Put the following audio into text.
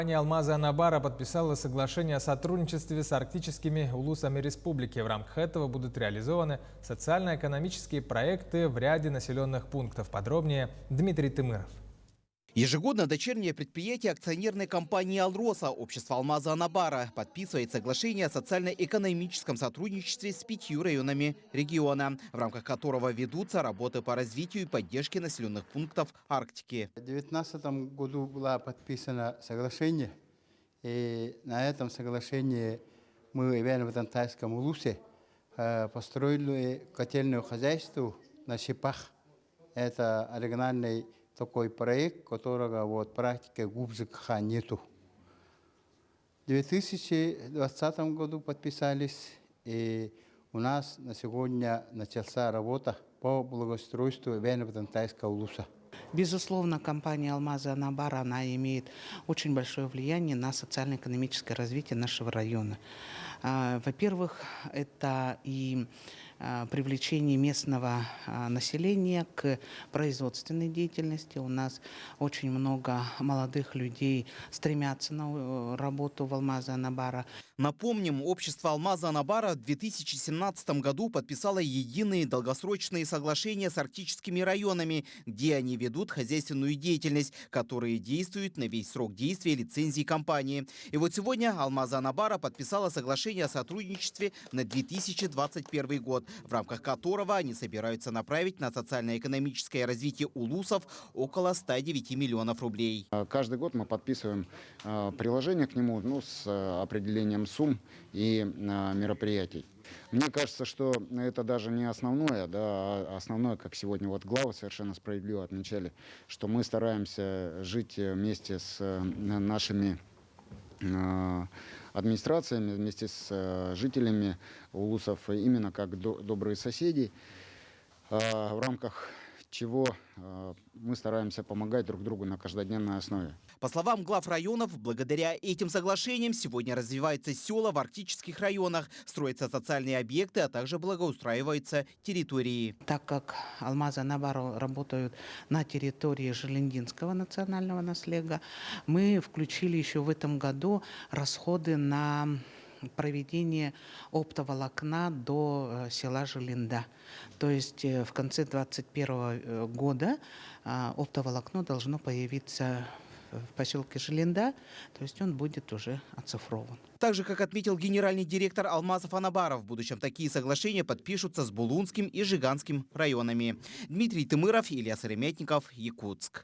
Компания «Алмазы Анабара» подписала соглашение о сотрудничестве с арктическими улусами республики. В рамках этого будут реализованы социально-экономические проекты в ряде населенных пунктов. Подробнее Дмитрий Тымыров. Ежегодно дочернее предприятие акционерной компании «Алроса» общество «Алмазы Анабара» подписывает соглашение о социально-экономическом сотрудничестве с 5 районами региона, в рамках которого ведутся работы по развитию и поддержке населенных пунктов Арктики. В 2019 году было подписано соглашение, и на этом соглашении мы в Иваново-Дантайском улусе построили котельное хозяйство на Шипах. Это оригинальный такой проект, которого вот практики ГУБЗКХ нету. В 2020 году подписались, и у нас на сегодня начался работа по благоустройству Иваново-Дантайского улуса. Безусловно, компания «Алмазы Анабара» она имеет очень большое влияние на социально-экономическое развитие нашего района. Во-первых, это и привлечение местного населения к производственной деятельности. У нас очень много молодых людей стремятся на работу в «Алмазы Анабара». Напомним, общество «Алмазы Анабара» в 2017 году подписало единые долгосрочные соглашения с арктическими районами, где они ведут хозяйственную деятельность, которые действуют на весь срок действия лицензии компании. И вот сегодня «Алмазы Анабара» подписала соглашение о сотрудничестве на 2021 год, в рамках которого они собираются направить на социально-экономическое развитие улусов около 109 миллионов рублей. Каждый год мы подписываем приложение к нему с определением сумм и мероприятий. Мне кажется, что это даже не основное, а основное, как сегодня вот главы совершенно справедливо отмечали, что мы стараемся жить вместе с нашими администрациями, вместе с жителями улусов, именно как добрые соседи, в рамках чего мы стараемся помогать друг другу на каждодневной основе. По словам глав районов, благодаря этим соглашениям сегодня развиваются села в арктических районах, строятся социальные объекты, а также благоустраиваются территории. Так как «Алмазы Анабара» работают на территории Желендинского национального наследия, мы включили еще в этом году расходы на проведение оптоволокна до села Желенда. То есть в конце 2021 года оптоволокно должно появиться в поселке Желенда, то есть он будет уже оцифрован. Так же, как отметил генеральный директор «Алмазов Анабара», в будущем такие соглашения подпишутся с Булунским и Жиганским районами. Дмитрий Тымыров, Илья Сыромятников, Якутск.